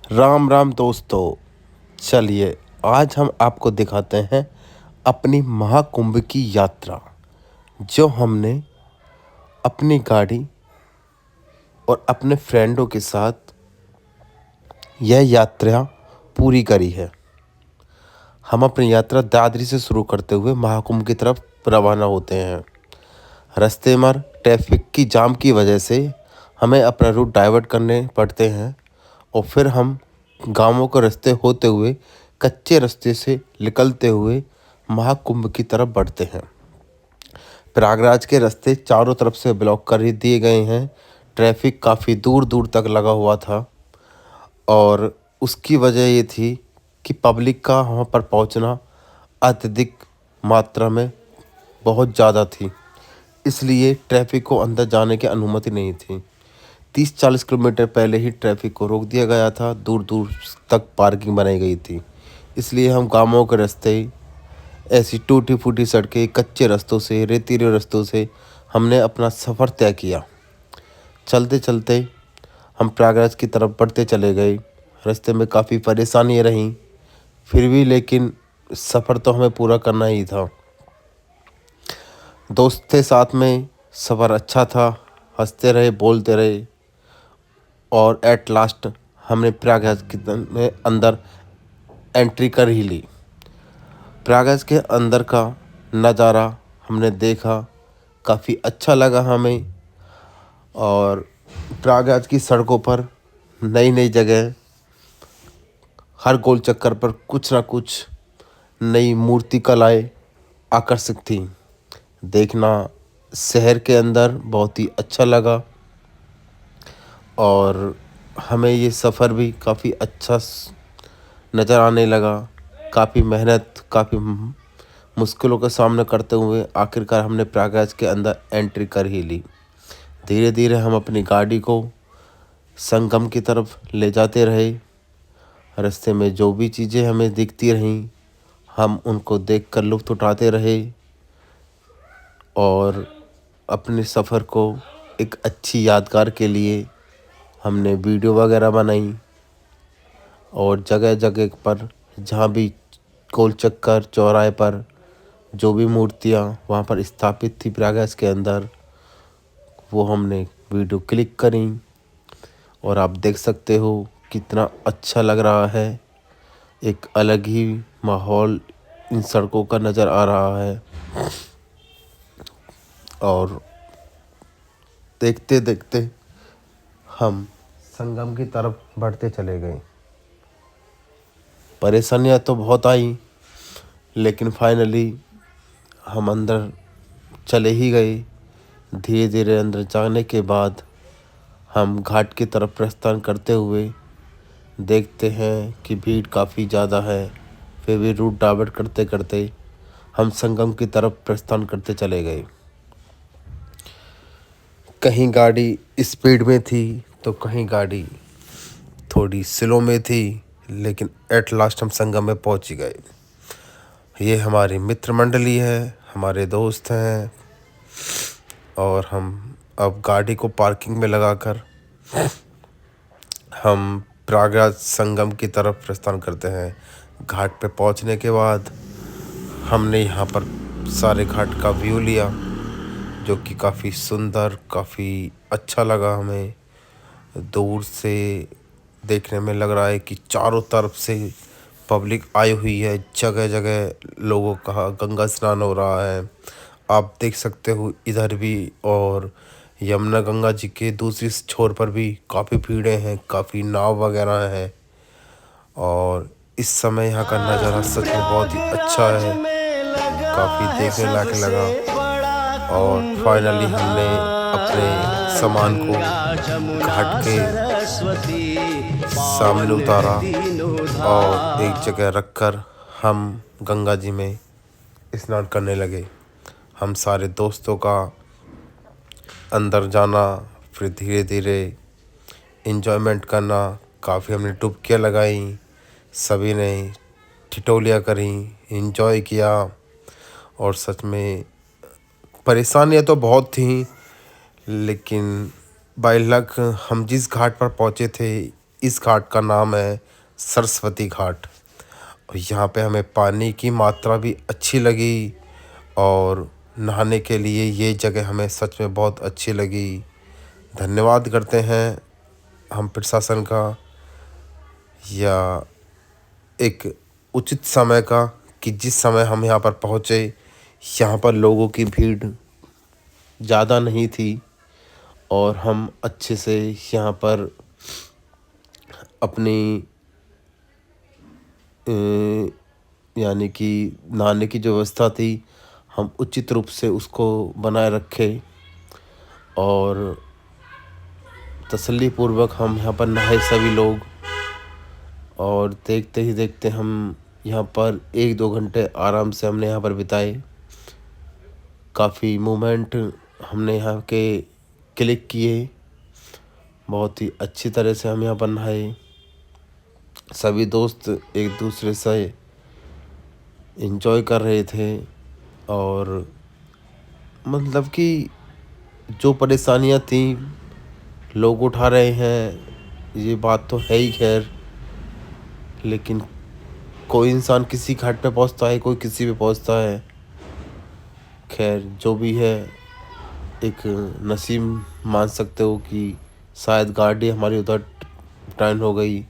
राम राम दोस्तों। चलिए आज हम आपको दिखाते हैं अपनी महाकुंभ की यात्रा, जो हमने अपनी गाड़ी और अपने फ्रेंडों के साथ यह यात्रा पूरी करी है। हम अपनी यात्रा दादरी से शुरू करते हुए महाकुंभ की तरफ रवाना होते हैं। रास्ते में ट्रैफिक की जाम की वजह से हमें अपना रूट डाइवर्ट करने पड़ते हैं और फिर हम गांवों के रास्ते होते हुए कच्चे रास्ते से निकलते हुए महाकुंभ की तरफ बढ़ते हैं। प्रयागराज के रास्ते चारों तरफ से ब्लॉक कर ही दिए गए हैं। ट्रैफिक काफ़ी दूर दूर तक लगा हुआ था और उसकी वजह ये थी कि पब्लिक का वहाँ पर पहुँचना अत्यधिक मात्रा में बहुत ज़्यादा थी, इसलिए ट्रैफिक को अंदर जाने की अनुमति नहीं थी। 30-40 किलोमीटर पहले ही ट्रैफिक को रोक दिया गया था। दूर दूर तक पार्किंग बनाई गई थी, इसलिए हम गाँवों के रास्ते ऐसी टूटी फूटी सड़कें, कच्चे रास्तों से, रेतीले रास्तों से हमने अपना सफ़र तय किया। चलते चलते हम प्रयागराज की तरफ बढ़ते चले गए। रास्ते में काफ़ी परेशानियाँ रहीं, फिर भी लेकिन सफ़र तो हमें पूरा करना ही था। दोस्त थे साथ में, सफ़र अच्छा था, हंसते रहे, बोलते रहे और एट लास्ट हमने प्रयागराज के में अंदर एंट्री कर ही ली। प्रयागराज के अंदर का नज़ारा हमने देखा, काफ़ी अच्छा लगा हमें। और प्रयागराज की सड़कों पर नई नई जगह, हर गोल चक्कर पर कुछ ना कुछ नई मूर्ति कलाएँ आकर्षक थी। देखना शहर के अंदर बहुत ही अच्छा लगा और हमें ये सफ़र भी काफ़ी अच्छा नज़र आने लगा। काफ़ी मेहनत, काफ़ी मुश्किलों का सामना करते हुए आखिरकार हमने प्रयागराज के अंदर एंट्री कर ही ली। धीरे धीरे हम अपनी गाड़ी को संगम की तरफ ले जाते रहे। रास्ते में जो भी चीज़ें हमें दिखती रहीं, हम उनको देखकर लुत्फ़ उठाते रहे और अपने सफ़र को एक अच्छी यादगार के लिए हमने वीडियो वगैरह बनाई। और जगह जगह पर जहाँ भी गोल चक्कर, चौराहे पर जो भी मूर्तियाँ वहाँ पर स्थापित थी प्रयागराज के अंदर, वो हमने वीडियो क्लिक करी और आप देख सकते हो कितना अच्छा लग रहा है। एक अलग ही माहौल इन सड़कों का नज़र आ रहा है और देखते देखते हम संगम की तरफ बढ़ते चले गए। परेशानियाँ तो बहुत आई, लेकिन फाइनली हम अंदर चले ही गए। धीरे धीरे अंदर जाने के बाद हम घाट की तरफ प्रस्थान करते हुए देखते हैं कि भीड़ काफ़ी ज़्यादा है। फिर भी रूट डाइवर्ट करते करते हम संगम की तरफ प्रस्थान करते चले गए। कहीं गाड़ी स्पीड में थी तो कहीं गाड़ी थोड़ी स्लो में थी, लेकिन एट लास्ट हम संगम में पहुंच ही गए। ये हमारी मित्र मंडली है, हमारे दोस्त हैं और हम अब गाड़ी को पार्किंग में लगाकर हम प्रयागराज संगम की तरफ प्रस्थान करते हैं। घाट पे पहुंचने के बाद हमने यहाँ पर सारे घाट का व्यू लिया, जो कि काफ़ी सुंदर, काफ़ी अच्छा लगा हमें। दूर से देखने में लग रहा है कि चारों तरफ से पब्लिक आई हुई है, जगह जगह लोगों का गंगा स्नान हो रहा है। आप देख सकते हो इधर भी, और यमुना गंगा जी के दूसरी छोर पर भी काफ़ी भीड़ें हैं, काफ़ी नाव वगैरह हैं और इस समय यहाँ का नज़ारा सच में बहुत ही अच्छा है, काफ़ी देखने लायक लगा। और फाइनली हमने अपने सामान को घाट के सामने उतारा और एक जगह रखकर हम गंगा जी में स्नान करने लगे। हम सारे दोस्तों का अंदर जाना, फिर धीरे धीरे एंजॉयमेंट करना, काफ़ी हमने डुबकियाँ लगाई, सभी ने ठिठोलियाँ करी, एंजॉय किया। और सच में परेशानियाँ तो बहुत थीं, लेकिन बाय लक हम जिस घाट पर पहुँचे थे इस घाट का नाम है सरस्वती घाट। और यहाँ पे हमें पानी की मात्रा भी अच्छी लगी और नहाने के लिए ये जगह हमें सच में बहुत अच्छी लगी। धन्यवाद करते हैं हम प्रशासन का या एक उचित समय का कि जिस समय हम यहाँ पर पहुँचे यहाँ पर लोगों की भीड़ ज़्यादा नहीं थी और हम अच्छे से यहाँ पर अपनी यानी कि नहाने की जो व्यवस्था थी हम उचित रूप से उसको बनाए रखे और तसल्लीपूर्वक हम यहाँ पर नहाए सभी लोग। और देखते ही देखते हम यहाँ पर 1-2 घंटे आराम से हमने यहाँ पर बिताए। काफ़ी मोमेंट हमने यहाँ के क्लिक किए। बहुत ही अच्छी तरह से हम यहाँ पर नहाए। सभी दोस्त एक दूसरे से एंजॉय कर रहे थे और मतलब कि जो परेशानियाँ थी लोग उठा रहे हैं, ये बात तो है ही खैर, लेकिन कोई इंसान किसी घाट पे पहुंचता है, कोई किसी पे पहुंचता है। खैर जो भी है एक नसीब मान सकते हो कि शायद गाड़ी हमारी उधर टर्न हो गई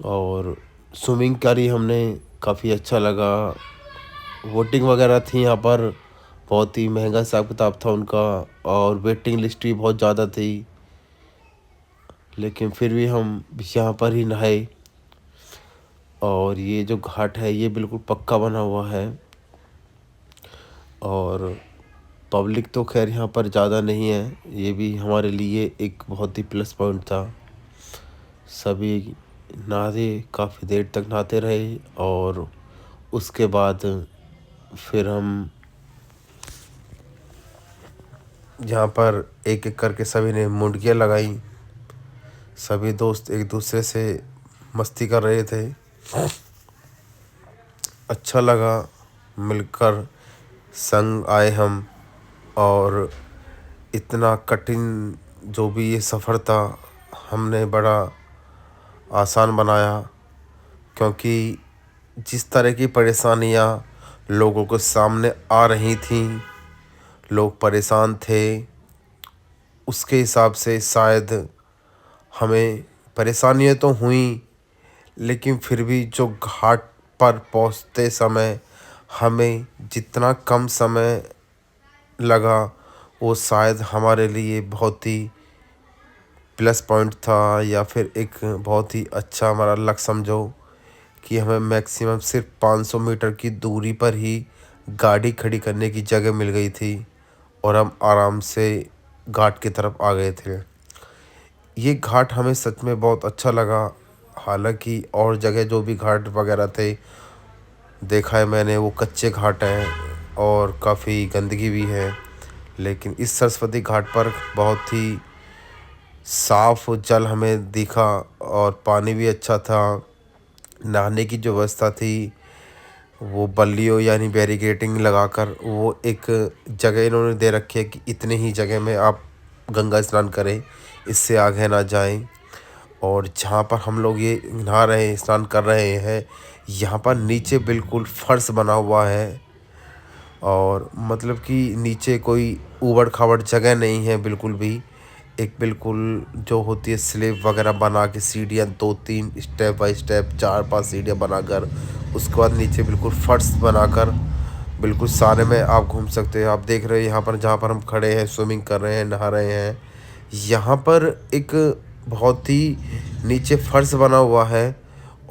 और स्विमिंग करी हमने, काफ़ी अच्छा लगा। वोटिंग वगैरह थी यहाँ पर, बहुत ही महंगा हिसाब किताब था उनका और वेटिंग लिस्ट भी बहुत ज़्यादा थी, लेकिन फिर भी हम यहाँ पर ही नहाए। और ये जो घाट है ये बिल्कुल पक्का बना हुआ है और पब्लिक तो खैर यहाँ पर ज़्यादा नहीं है, ये भी हमारे लिए एक बहुत ही प्लस पॉइंट था। सभी नहाते, काफ़ी देर तक नहाते रहे और उसके बाद फिर हम यहाँ पर एक एक करके सभी ने मुंडकियाँ लगाई। सभी दोस्त एक दूसरे से मस्ती कर रहे थे। अच्छा लगा मिलकर, संग आए हम और इतना कठिन जो भी ये सफ़र था हमने बड़ा आसान बनाया, क्योंकि जिस तरह की परेशानियाँ लोगों के सामने आ रही थीं, लोग परेशान थे, उसके हिसाब से शायद हमें परेशानियाँ तो हुई, लेकिन फिर भी जो घाट पर पहुँचते समय हमें जितना कम समय लगा वो शायद हमारे लिए बहुत ही प्लस पॉइंट था, या फिर एक बहुत ही अच्छा हमारा लक समझो कि हमें मैक्सिमम सिर्फ 500 मीटर की दूरी पर ही गाड़ी खड़ी करने की जगह मिल गई थी और हम आराम से घाट की तरफ आ गए थे। ये घाट हमें सच में बहुत अच्छा लगा। हालांकि और जगह जो भी घाट वगैरह थे देखा है मैंने, वो कच्चे घाट हैं और काफ़ी गंदगी भी है, लेकिन इस सरस्वती घाट पर बहुत ही साफ़ जल हमें दिखा और पानी भी अच्छा था। नहाने की जो व्यवस्था थी वो बल्लियों यानी बैरिकेडिंग लगाकर वो एक जगह इन्होंने दे रखी है कि इतने ही जगह में आप गंगा स्नान करें, इससे आगे ना जाएं। और जहाँ पर हम लोग ये नहा रहे हैं, स्नान कर रहे हैं, यहाँ पर नीचे बिल्कुल फर्श बना हुआ है और मतलब कि नीचे कोई ऊबड़ खाबड़ जगह नहीं है बिल्कुल भी। एक बिल्कुल जो होती है स्लेब वगैरह बना के सीढ़ियाँ 2-3 स्टेप बाय स्टेप 4-5 सीढ़ियाँ बनाकर उसके बाद नीचे बिल्कुल फर्श बनाकर बिल्कुल सारे में आप घूम सकते हो। आप देख रहे हो यहाँ पर जहाँ पर हम खड़े हैं, स्विमिंग कर रहे हैं, नहा रहे हैं, यहाँ पर एक बहुत ही नीचे फर्श बना हुआ है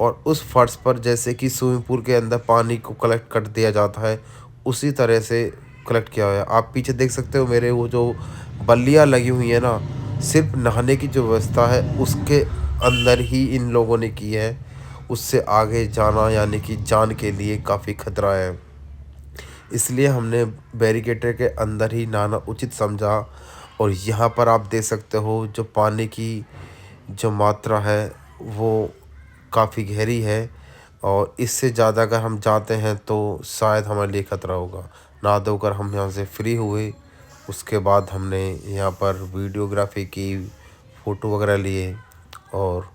और उस फर्श पर जैसे कि स्विमिंग पूल के अंदर पानी को कलेक्ट कर दिया जाता है उसी तरह से कलेक्ट किया हुआ है। आप पीछे देख सकते हो मेरे, वो जो बल्लियाँ लगी हुई है ना, सिर्फ नहाने की जो व्यवस्था है उसके अंदर ही इन लोगों ने की है। उससे आगे जाना यानी कि जान के लिए काफ़ी खतरा है, इसलिए हमने बैरिकेटर के अंदर ही नहाना उचित समझा। और यहाँ पर आप देख सकते हो जो पानी की जो मात्रा है वो काफ़ी गहरी है और इससे ज़्यादा अगर हम जाते हैं तो शायद हमारे लिए ख़तरा होगा। नहा धोकर हम यहाँ से फ्री हुए, उसके बाद हमने यहाँ पर वीडियोग्राफी की, फ़ोटो वगैरह लिए और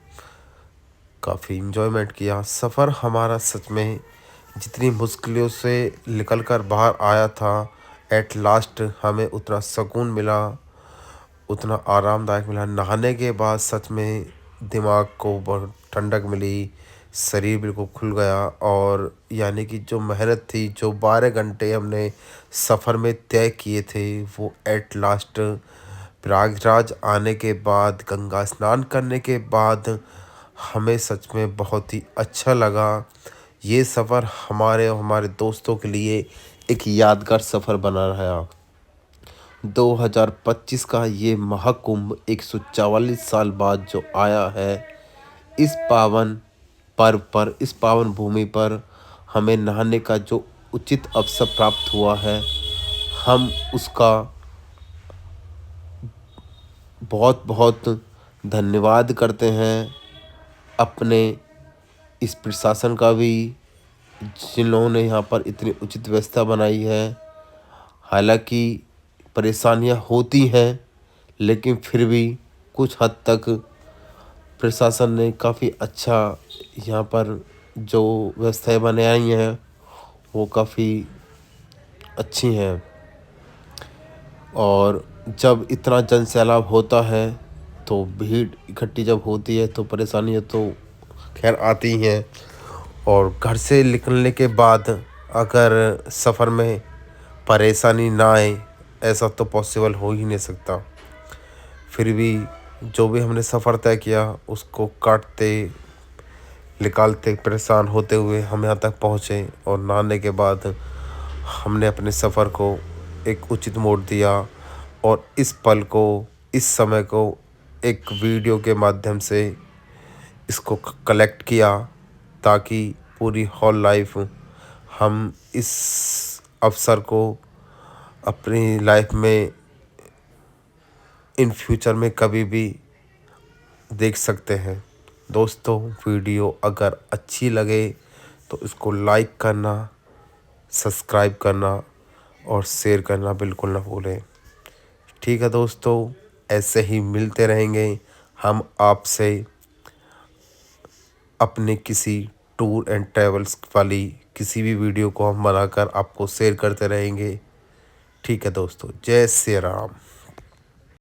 काफ़ी इन्जॉयमेंट किया। सफ़र हमारा सच में जितनी मुश्किलों से निकल कर बाहर आया था, एट लास्ट हमें उतना सुकून मिला, उतना आरामदायक मिला। नहाने के बाद सच में दिमाग को बहुत ठंडक मिली, शरीर बिल्कुल खुल गया। और यानी कि जो मेहनत थी, जो 12 घंटे हमने सफ़र में तय किए थे, वो एट लास्ट प्रयागराज आने के बाद, गंगा स्नान करने के बाद हमें सच में बहुत ही अच्छा लगा। ये सफ़र हमारे और हमारे दोस्तों के लिए एक यादगार सफ़र बना रहा। 2025 का ये महाकुंभ 144 साल बाद जो आया है, इस पावन पर्व पर, इस पावन भूमि पर हमें नहाने का जो उचित अवसर प्राप्त हुआ है, हम उसका बहुत बहुत धन्यवाद करते हैं अपने इस प्रशासन का भी, जिन्होंने यहाँ पर इतनी उचित व्यवस्था बनाई है। हालांकि परेशानियाँ होती हैं, लेकिन फिर भी कुछ हद तक प्रशासन ने काफ़ी अच्छा यहाँ पर जो व्यवस्थाएं बनाई हैं वो काफ़ी अच्छी हैं। और जब इतना जन सैलाब होता है तो भीड़ इकट्ठी जब होती है तो परेशानियाँ तो खैर आती ही हैं। और घर से निकलने के बाद अगर सफ़र में परेशानी ना आए, ऐसा तो पॉसिबल हो ही नहीं सकता। फिर भी जो भी हमने सफ़र तय किया, उसको काटते निकालते परेशान होते हुए हम यहाँ तक पहुँचे। और नहाने के बाद हमने अपने सफ़र को एक उचित मोड़ दिया, और इस पल को, इस समय को एक वीडियो के माध्यम से इसको कलेक्ट किया, ताकि पूरी हॉल लाइफ हम इस अवसर को अपनी लाइफ में इन फ्यूचर में कभी भी देख सकते हैं। दोस्तों, वीडियो अगर अच्छी लगे तो इसको लाइक करना, सब्सक्राइब करना और शेयर करना बिल्कुल ना भूलें। ठीक है दोस्तों, ऐसे ही मिलते रहेंगे हम आपसे अपने किसी टूर एंड ट्रैवल्स वाली किसी भी वीडियो को हम बनाकर आपको शेयर करते रहेंगे। ठीक है दोस्तों, जय श्री राम।